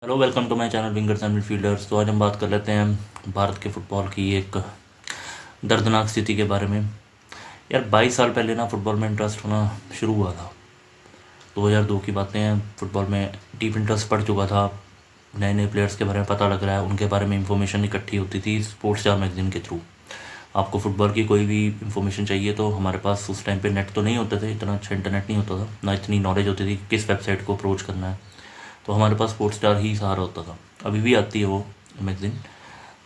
Hello, welcome to my channel wingers and midfielders. तो आज हम बात कर लेते हैं भारत के फुटबॉल की एक दर्दनाक स्थिति के बारे में। यार 22 साल पहले ना फुटबॉल में इंटरेस्ट होना शुरू हुआ था। 2002 की बातें हैं। फुटबॉल में डीप इंटरेस्ट पड़ चुका था। नए नए प्लेयर्स के बारे में पता लग रहा है, उनके बारे में इंफॉर्मेशन इकट्ठी होती थी स्पोर्ट्स स्टार मैगजीन के थ्रू। आपको फुटबॉल की कोई भी इंफॉर्मेशन चाहिए तो हमारे पास उस टाइम पे नेट तो नहीं होते थे, इतना अच्छा इंटरनेट नहीं होता था, ना इतनी नॉलेज होती थी कि किस वेबसाइट को अप्रोच करना है। तो हमारे पास स्पोर्ट्स स्टार ही सहारा होता था। अभी भी आती है वो मैगज़ीन।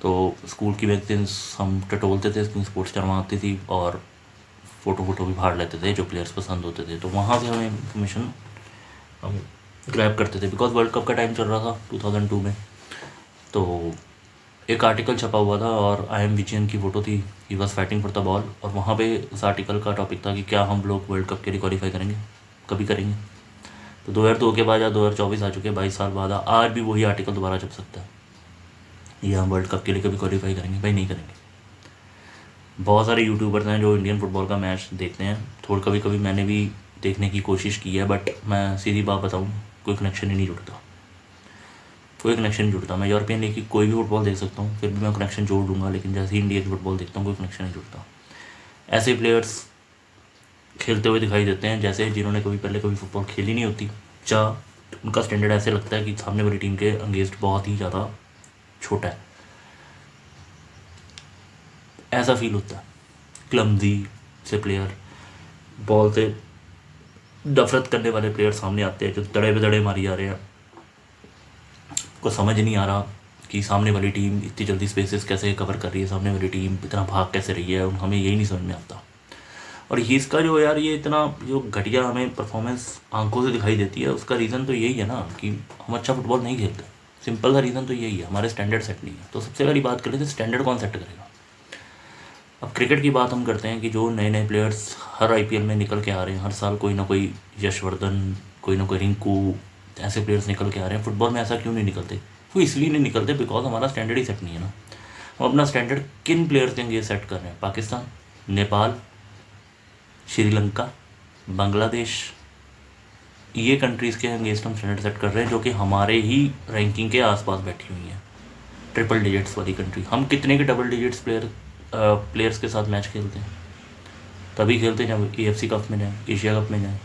तो स्कूल की मैगजीन्स हम टटोलते थे, स्पोर्ट्स स्टार वहाँ आती थी और फ़ोटो भी फाड़ लेते थे जो प्लेयर्स पसंद होते थे। तो वहाँ से हमें इंफॉर्मेशन हम ग्रैब करते थे, बिकॉज वर्ल्ड कप का टाइम चल रहा था 2002 में। तो एक आर्टिकल छपा हुआ था और आई एम विजयन की फ़ोटो थी, he was fighting for the ball. और वहाँ पे उस आर्टिकल का टॉपिक था कि क्या हम लोग वर्ल्ड कप के लिए क्वालिफाई करेंगे, कभी करेंगे। तो 2002 के बाद या 2024 आ चुके हैं, 22 साल बाद आज भी वही आर्टिकल दोबारा छप सकता है, ये हम वर्ल्ड कप के लिए कभी क्वालिफाई करेंगे? भाई नहीं करेंगे। बहुत सारे यूट्यूबर्स हैं जो इंडियन फुटबॉल का मैच देखते हैं, थोड़ा कभी कभी मैंने भी देखने की कोशिश की है, बट मैं सीधी बात बताऊँ, कोई कनेक्शन ही नहीं जुड़ता, कोई कनेक्शन नहीं जुड़ता। मैं यूरोपियन लीग की कोई भी फुटबॉल देख सकता हूँ, फिर भी मैं कनेक्शन जोड़ दूंगा, लेकिन जैसे ही इंडिया की फुटबॉल देखता हूँ कोई कनेक्शन नहीं जुड़ता। ऐसे प्लेयर्स खेलते हुए दिखाई देते हैं जैसे जिन्होंने कभी पहले कभी फुटबॉल खेली नहीं होती, या उनका स्टैंडर्ड ऐसे लगता है कि सामने वाली टीम के अगेंस्ट बहुत ही ज़्यादा छोटा है, ऐसा फील होता है। क्लमजी से प्लेयर, बॉल से नफरत करने वाले प्लेयर सामने आते हैं जो दड़े दड़े मारी जा रहे हैं। को समझ नहीं आ रहा कि सामने वाली टीम इतनी जल्दी स्पेसेस कैसे कवर कर रही है, सामने वाली टीम इतना भाग कैसे रही है, हमें यही नहीं समझ में आता। और ये इसका जो यार ये इतना जो घटिया हमें परफॉर्मेंस आंखों से दिखाई देती है, उसका रीज़न तो यही है ना कि हम अच्छा फुटबॉल नहीं खेलते। सिंपल सा रीज़न तो यही है, हमारे स्टैंडर्ड सेट नहीं है। तो सबसे पहली बात करें तो स्टैंडर्ड कौन सेट करेगा? अब क्रिकेट की बात हम करते हैं कि जो नए नए प्लेयर्स हर आईपीएल में निकल के आ रहे हैं, हर साल कोई ना कोई यशवर्धन, कोई ना कोई रिंकू, ऐसे प्लेयर्स निकल के आ रहे हैं। फुटबॉल में ऐसा क्यों नहीं निकलते? वो इसलिए नहीं निकलते बिकॉज हमारा स्टैंडर्ड ही सेट नहीं है ना। हम अपना स्टैंडर्ड किन प्लेयर्स के लिए सेट कर रहे हैं? पाकिस्तान, नेपाल, श्रीलंका, बांग्लादेश, ये कंट्रीज़ के अगेंस्ट हम स्टैंडर्ड सेट कर रहे हैं जो कि हमारे ही रैंकिंग के आसपास बैठी हुई हैं, ट्रिपल डिजिट्स वाली कंट्री। हम कितने के डबल डिजिट्स प्लेयर्स के साथ मैच खेलते हैं? तभी खेलते हैं जब एएफसी कप में जाएँ, एशिया कप में जाएँ,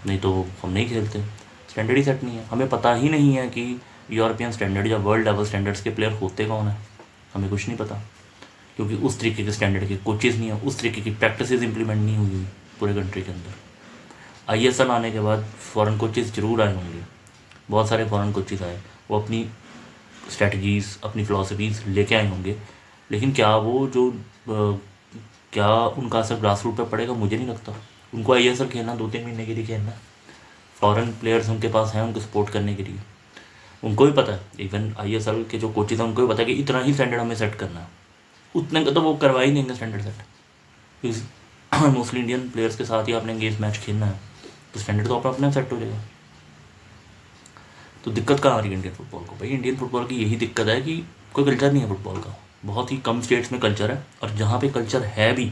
नहीं तो हम नहीं खेलते। स्टैंडर्ड ही सेट नहीं है। हमें पता ही नहीं है कि यूरोपियन स्टैंडर्ड या वर्ल्ड लेवल स्टैंडर्ड्स के प्लेयर होते कौन है, हमें कुछ नहीं पता, क्योंकि उस तरीके के स्टैंडर्ड के कोचेज़ नहीं है, उस तरीके की प्रैक्टिस इंप्लीमेंट नहीं हुई पूरे कंट्री के अंदर। आईएसएल आने के बाद फ़ॉरेन कोचेज़ ज़रूर आए होंगे, बहुत सारे फ़ॉरेन कोचेज़ आए, वो अपनी स्ट्रेटजीज़, अपनी फ़िलासफ़ीज़ लेके आए होंगे, लेकिन क्या वो जो क्या उनका असर ग्रास रूट पर पड़ेगा? मुझे नहीं लगता। उनको आईएसएल खेलना 2-3 महीने के लिए खेलना है, फ़ॉरेन प्लेयर्स उनके पास हैं उनको सपोर्ट करने के लिए। उनको भी पता है, इवन आईएसएल के जो कोचेज़ हैं उनको भी पता है कि इतना ही स्टैंडर्ड हमें सेट करना है, उतने का तो वो करवा ही देंगे standard set. Mostly Indian players के साथ ही आपने गेम मैच खेलना है, तो स्टैंडर्ड तो अपना अपना सेट हो जाएगा। तो दिक्कत कहाँ आ रही है इंडियन फुटबॉल को? भाई इंडियन फुटबॉल की यही दिक्कत है कि कोई कल्चर नहीं है फुटबॉल का। बहुत ही कम स्टेट्स में कल्चर है, और जहाँ पे कल्चर है भी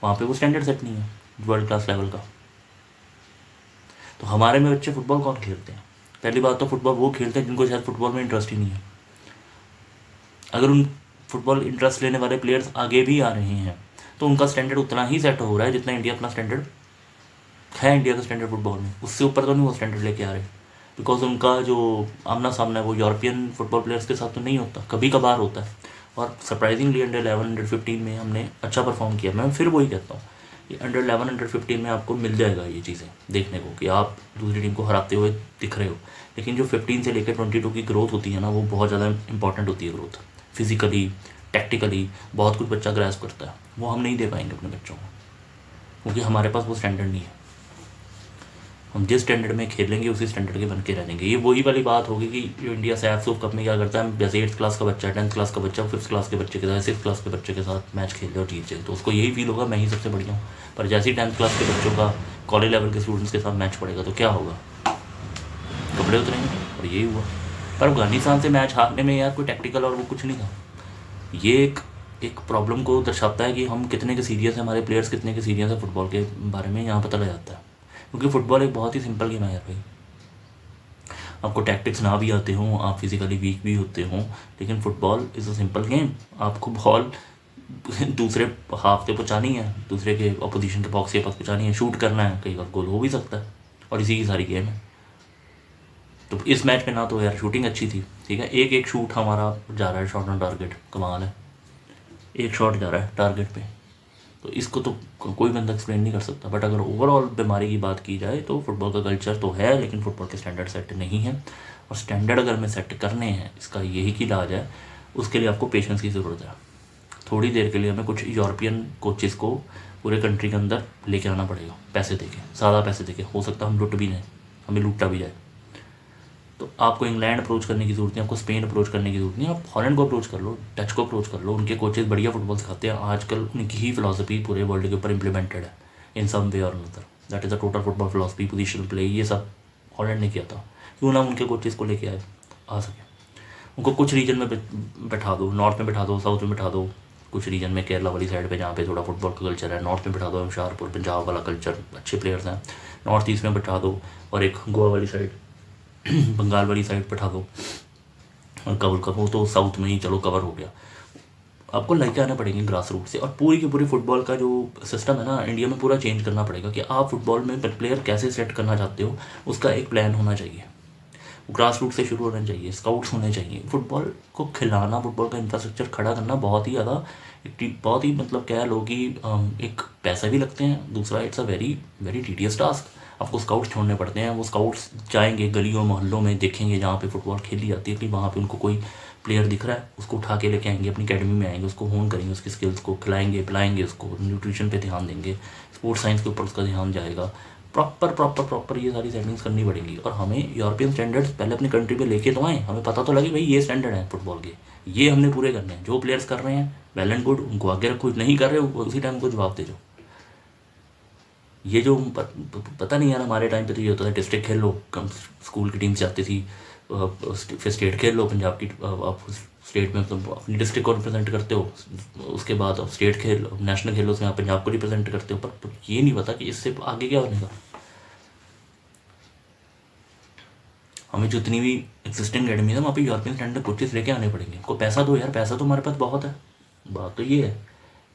वहाँ पे वो स्टैंडर्ड सेट नहीं है वर्ल्ड क्लास लेवल का। तो हमारे में बच्चे फुटबॉल कौन खेलते हैं? पहली बात तो फुटबॉल वो खेलते हैं जिनको शायद फुटबॉल में इंटरेस्ट ही नहीं है। अगर उन फुटबॉल इंटरेस्ट लेने वाले प्लेयर्स आगे भी आ रहे हैं तो उनका स्टैंडर्ड उतना ही सेट हो रहा है जितना इंडिया अपना स्टैंडर्ड है, इंडिया का स्टैंडर्ड फुटबॉल में उससे ऊपर तो नहीं वो स्टैंडर्ड लेके आ रहे, बिकॉज उनका जो आमना सामना है वो यूरोपियन फुटबॉल प्लेयर्स के साथ तो नहीं होता, कभी कभार होता है। और सरप्राइजिंगली अंडर 11 अंडर 15 में हमने अच्छा परफॉर्म किया। मैं फिर वही कहता हूँ कि अंडर 11 अंडर 15 में आपको मिल जाएगा ये चीज़ें देखने को कि आप दूसरी टीम को हराते हुए दिख रहे हो, लेकिन जो 15 से लेकर 22 की ग्रोथ होती है ना, वो बहुत ज़्यादा इंपॉर्टेंट होती है ग्रोथ। फिजिकली, टैक्टिकली बहुत कुछ बच्चा ग्रैस्प करता है, वो हम नहीं दे पाएंगे अपने बच्चों को, क्योंकि हमारे पास वो स्टैंडर्ड नहीं है। हम जिस स्टैंडर्ड में खेलेंगे उसी स्टैंडर्ड के बन के रहेंगे। ये वही वाली बात होगी कि जो इंडिया सैफ कप में क्या करता है, जैसे 8th क्लास का बच्चा, 10th क्लास का बच्चा 5th क्लास के बच्चे के साथ, 6th क्लास के बच्चे के साथ मैच खेल जाए और जीत जाए, तो उसको यही फील होगा मैं ही सबसे बढ़िया हूँ। पर जैसे ही 10th क्लास के बच्चों का कॉलेज लेवल के स्टूडेंट्स के साथ मैच पड़ेगा तो क्या होगा? कपड़े उतरेंगे। और यही हुआ। पर अफगानिस्तान से मैच हारने में यार कोई टैक्टिकल और वो कुछ नहीं था। ये एक प्रॉब्लम को दर्शाता है कि हम कितने के सीरियस हैं, हमारे प्लेयर्स कितने के सीरियस है फुटबॉल के बारे में, यहाँ पता लग जाता है। क्योंकि फ़ुटबॉल एक बहुत ही सिंपल गेम है यार भाई। आपको टैक्टिक्स ना भी आते हों, आप फिज़िकली वीक भी होते हों, लेकिन football is a simple game. आपको बॉल दूसरे हाफ पे पहुँचानी है, दूसरे के अपोजिशन के बॉक्स के पास पहुँचानी है, शूट करना है, कई बार गोल हो भी सकता है, और इसी की सारी गेम है। तो इस मैच में ना तो यार शूटिंग अच्छी थी, ठीक है, एक एक शूट हमारा जा रहा है शॉट ऑन टारगेट, कमाल है, एक शॉट जा रहा है टारगेट पे, तो इसको तो कोई बंदा एक्सप्लेन नहीं कर सकता। बट अगर ओवरऑल बीमारी की बात की जाए तो फुटबॉल का कल्चर तो है, लेकिन फुटबॉल के स्टैंडर्ड सेट नहीं है, और स्टैंडर्ड अगर हमें सेट करने हैं, इसका यही की इलाज है, उसके लिए आपको पेशेंस की ज़रूरत है। थोड़ी देर के लिए हमें कुछ यूरोपियन कोचेस को पूरे कंट्री के अंदर लेके आना पड़ेगा, पैसे देके, ज़्यादा पैसे देके, हो सकता है हम लुट भी लें, हमें लूटा भी जाए। तो आपको इंग्लैंड अप्रोच करने की ज़रूरत नहीं, आपको स्पेन अप्रोच करने की ज़रूरत नहीं, आप हॉलैंड को अप्रोच कर लो, डच को अप्रोच कर लो, उनके कोचेज़ बढ़िया फुटबॉल सिखाते हैं, आजकल उनकी ही फिलॉसफी पूरे वर्ल्ड के ऊपर इंप्लीमेंटेड है इन सम वे और another, that is a total football philosophy, positional play, ये सब हॉलैंड ने किया था। क्यों ना उनके कोचेज़ को लेके आए, आ सके, उनको कुछ रीजन में बैठा दो, नॉर्थ में बैठा दो, साउथ में बैठा दो, कुछ रीजन में केरला वाली साइड पे जहाँ पे थोड़ा फुटबॉल का कल्चर है, नॉर्थ में बैठा दो, होशियारपुर पंजाब वाला कल्चर, अच्छे प्लेयर्स हैं, नॉर्थ ईस्ट में बैठा दो, और एक गोवा वाली साइड बंगाल वाली साइड बैठा दो, और कवर करो तो साउथ में ही चलो कवर हो गया। आपको लेके आने पड़ेंगे ग्रास रूट से, और पूरी की पूरी फुटबॉल का जो सिस्टम है ना इंडिया में, पूरा चेंज करना पड़ेगा कि आप फुटबॉल में प्लेयर कैसे सेट करना चाहते हो, उसका एक प्लान होना चाहिए, ग्रास रूट से शुरू होना चाहिए, स्काउट्स होने चाहिए, फुटबॉल को खिलाना, फुटबॉल का इंफ्रास्ट्रक्चर खड़ा करना बहुत ही ज़्यादा, बहुत ही मतलब कह लो कि एक पैसे भी लगते हैं, दूसरा it's a very very tedious task. आपको स्काउट्स छोड़ने पड़ते हैं, वो स्काउट्स जाएंगे गलियों मोहल्लों में, देखेंगे जहाँ पे फुटबॉल खेली जाती है कि वहाँ पे उनको कोई प्लेयर दिख रहा है, उसको उठा के लेके आएंगे, अपनी अकेडमी में आएंगे, उसको होन करेंगे, उसकी स्किल्स को खिलाएंगे पिलाएंगे, उसको न्यूट्रिशन पे ध्यान देंगे, स्पोर्ट्स साइंस के ऊपर उसका ध्यान जाएगा, प्रॉपर ये सारी सेटिंग्स करनी पड़ेंगी। और हमें यूरोपियन स्टैंडर्ड्स पहले अपनी कंट्री पे लेके तो आएँ, हमें पता तो लगे भाई ये स्टैंडर्ड है फुटबॉल के, ये हमने पूरे करने हैं, जो प्लेयर्स कर रहे हैं वेल एंड गुड, उनको आगे रखो, नहीं कर रहे हो उसी टाइम उनको जवाब दे दो। ये जो पता नहीं यार, हमारे टाइम पे तो ये होता था डिस्ट्रिक्ट खेल लो, कम स्कूल की टीम से आती थी, फिर स्टेट खेल लो, पंजाब की आप स्टेट में मतलब अपनी डिस्ट्रिक्ट को रिप्रेजेंट करते हो, उसके बाद आप स्टेट खेल नेशनल खेलो, उसमें आप पंजाब को रिप्रेजेंट करते हो, पर ये नहीं पता कि इससे आगे क्या बनेगा। हमें जितनी भी एग्जिस्टिंग अकेडमी है वहाँ पे यूरोपियन स्टैंडर्ड कोचेस लेके आने पड़ेंगे, को पैसा दो यार, पैसा तो हमारे पास बहुत है, बात तो ये है,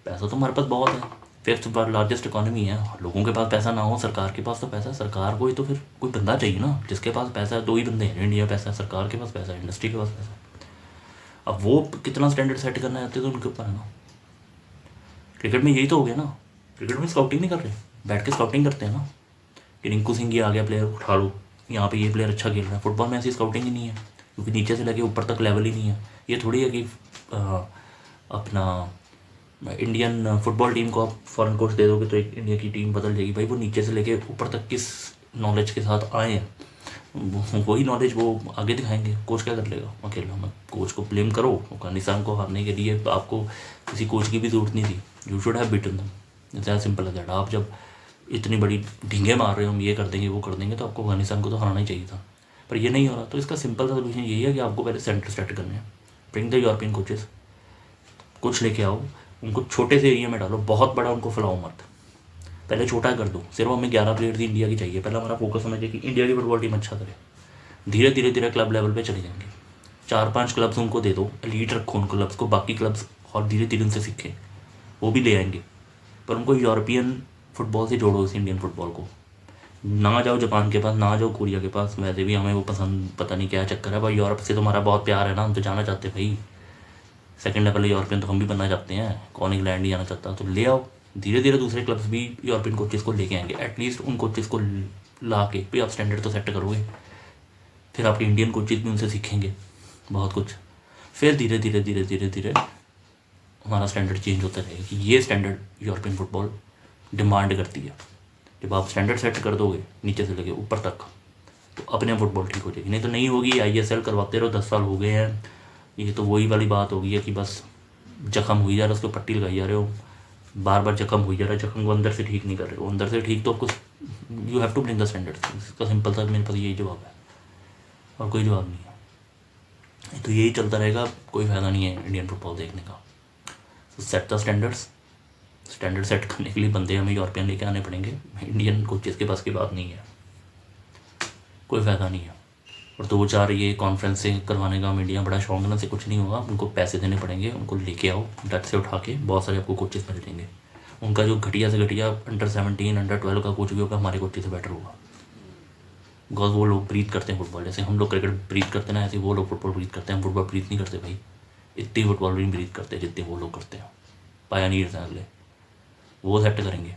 पैसा तो हमारे पास बहुत है, फिफ्थ लार्जेस्ट इकोनॉमी है, लोगों के पास पैसा ना हो, सरकार के पास तो पैसा, सरकार को ही तो फिर कोई बंदा चाहिए ना जिसके पास पैसा है, दो ही बंदे हैं, इंडिया पैसा है, सरकार के पास पैसा है, इंडस्ट्री के पास पैसा है। अब वो कितना स्टैंडर्ड सेट करना चाहते तो उनके ऊपर है ना। क्रिकेट में यही तो हो गया ना, क्रिकेट में स्काउटिंग नहीं कर रहे, बैठ के स्काउटिंग करते हैं ना कि रिंकू सिंह ये आ गया प्लेयर, उठा लो, यहाँ पे ये प्लेयर अच्छा खेल रहा है। फुटबॉल में ऐसी स्काउटिंग ही नहीं है, क्योंकि नीचे से लगे ऊपर तक लेवल ही नहीं है। ये थोड़ी है कि अपना इंडियन फुटबॉल टीम को आप फॉरेन कोच दे दोगे तो एक इंडिया की टीम बदल जाएगी, भाई वो नीचे से लेके ऊपर तक किस नॉलेज के साथ आए हैं, वही नॉलेज वो आगे दिखाएंगे। कोच क्या कर लेगा अकेला, मैं कोच को ब्लेम करो, अफगानिस्तान को हारने के लिए आपको किसी कोच की भी ज़रूरत नहीं थी, you should have beaten them, it's as simple as that. आप जब इतनी बड़ी ढींगे मार रहे हो, हम ये कर देंगे वो कर देंगे, तो आपको अफगानिस्तान को तो हराना ही चाहिए था, पर ये नहीं हो रहा। तो इसका सिंपल सा सोल्यूशन यही है कि आपको पहले सेंटर सेट करने हैं, ब्रिंग द यूरोपियन कोचेस, कुछ लेके आओ, उनको छोटे से एरिया में डालो, बहुत बड़ा उनको फैलाओ मत, पहले छोटा कर दो। सिर्फ हमें 11 प्लेयर्स ही इंडिया की चाहिए, पहले हमारा फोकस होना चाहिए कि इंडिया की फुटबॉल टीम अच्छा करे, धीरे धीरे धीरे क्लब लेवल पे चले जाएंगे, 4-5 क्लब्स उनको दे दो, लीड रखो उन क्लब्स को, बाकी क्लब्स और धीरे धीरे उनसे सीखें, वो भी ले आएंगे, पर उनको यूरोपियन फुटबॉल से जोड़ो इस इंडियन फुटबॉल को। ना जाओ जापान के पास, ना जाओ कोरिया के पास, वैसे भी हमें वो पसंद, पता नहीं क्या चक्कर है, भाई यूरोप से तो हमारा बहुत प्यार है ना, हम तो जाना चाहते हैं भाई, सेकंड लेवल यूरोपियन तो हम भी बनना चाहते हैं, कौन इंग्लैंड नहीं जाना चाहता, तो ले आओ। धीरे धीरे दूसरे क्लब्स भी यूरोपियन कोचेज़ को लेके आएंगे, एटलीस्ट उन कोचेज़ को ला के भाई आप स्टैंडर्ड तो सेट करोगे, फिर आपके इंडियन कोचेज़ भी उनसे सीखेंगे बहुत कुछ, फिर धीरे धीरे धीरे धीरे धीरे हमारा स्टैंडर्ड चेंज होता रहेगा कि ये स्टैंडर्ड यूरोपियन फुटबॉल डिमांड करती है। जब आप स्टैंडर्ड सेट कर दोगे नीचे से लेके ऊपर तक, तो अपने फुटबॉल ठीक हो जाएगी, नहीं तो नहीं होगी। ISL करवाते रहो, 10 साल हो गए हैं, ये तो वही वाली बात होगी है कि बस जख्म हुई जा रहा है, उसको पट्टी लगाई जा रहे हो, बार बार जख्म हुई जा रहा है, जख्म को अंदर से ठीक नहीं कर रहे हो, अंदर से ठीक तो आपको, you have to bring the standard. इसका सिंपल सा मेरे पास यही जवाब है, और कोई जवाब नहीं है। तो यही चलता रहेगा, कोई फ़ायदा नहीं है इंडियन फुटबॉल देखने का। तो set the standards, standard set करने के लिए बंदे हमें यूरोपियन लेके आने पड़ेंगे, इंडियन कोचेज़ के पास की बात नहीं है, कोई फ़ायदा नहीं है। और 2-4 ये कॉन्फ्रेंसें करवाने का मीडिया बड़ा शौक ना से कुछ नहीं होगा। उनको पैसे देने पड़ेंगे, उनको लेके आओ डट से उठा के, बहुत सारे आपको कोचेस मिल जाएंगे। उनका जो घटिया से घटिया अंडर-17 अंडर-12 का कोच भी होगा हमारे कोच से बेटर होगा, बिकॉज वो लोग ब्रीथ करते हैं फुटबॉल। जैसे हम लोग क्रिकेट ब्रीथ करते हैं ना, ऐसे वो लोग फुटबॉल ब्रीथ करते हैं। हम फुटबॉल ब्रीथ नहीं करते भाई, इतनी फुटबॉल नहीं ब्रीथ करते जितने वो लोग करते हैं। पायनियर्स हैं अगले, वो सेट करेंगे।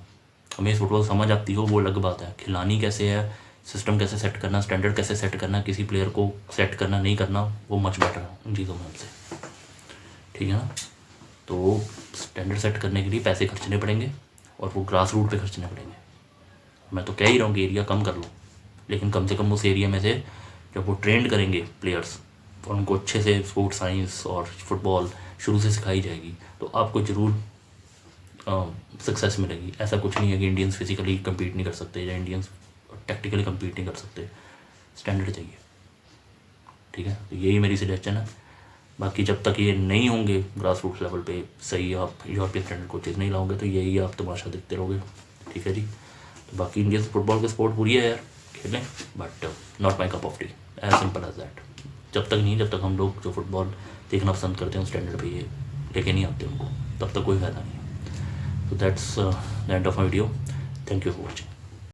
हमें फुटबॉल समझ आती हो वो अलग बात है, खिलानी कैसे है, सिस्टम कैसे सेट करना, स्टैंडर्ड कैसे सेट करना, किसी प्लेयर को सेट करना नहीं करना, वो मच बेटर है उन चीज़ों में हमसे, ठीक है ना। तो स्टैंडर्ड सेट करने के लिए पैसे खर्चने पड़ेंगे और वो ग्रास रूट पे खर्चने पड़ेंगे। मैं तो कह ही रहा हूँ कि एरिया कम कर लो, लेकिन कम से कम उस एरिया में से जब वो ट्रेंड करेंगे प्लेयर्स और उनको अच्छे से स्पोर्ट्स साइंस और फुटबॉल शुरू से सिखाई जाएगी, तो आपको ज़रूर सक्सेस मिलेगी। ऐसा कुछ नहीं है कि इंडियंस फिजिकली कम्पीट नहीं कर सकते या इंडियंस टैक्टिकली कम्पीट नहीं कर सकते, स्टैंडर्ड चाहिए, ठीक है। तो यही मेरी सजेशन है। बाकी जब तक ये नहीं होंगे ग्रास रूट लेवल पे सही, आप यूरोपियन स्टैंडर्ड कोचेज नहीं लाओगे, तो यही आप तमाशा देखते रहोगे, ठीक है जी। तो बाकी इंडियन फुटबॉल की स्पोर्ट बुरी है यार, खेलें, but not my cup of tea, as simple as that. जब तक हम लोग जो फुटबॉल देखना पसंद करते हैं स्टैंडर्ड पे ये लेके नहीं आते उनको, तब तक कोई फ़ायदा नहीं है। So that's the end of my video. Thank you for watching.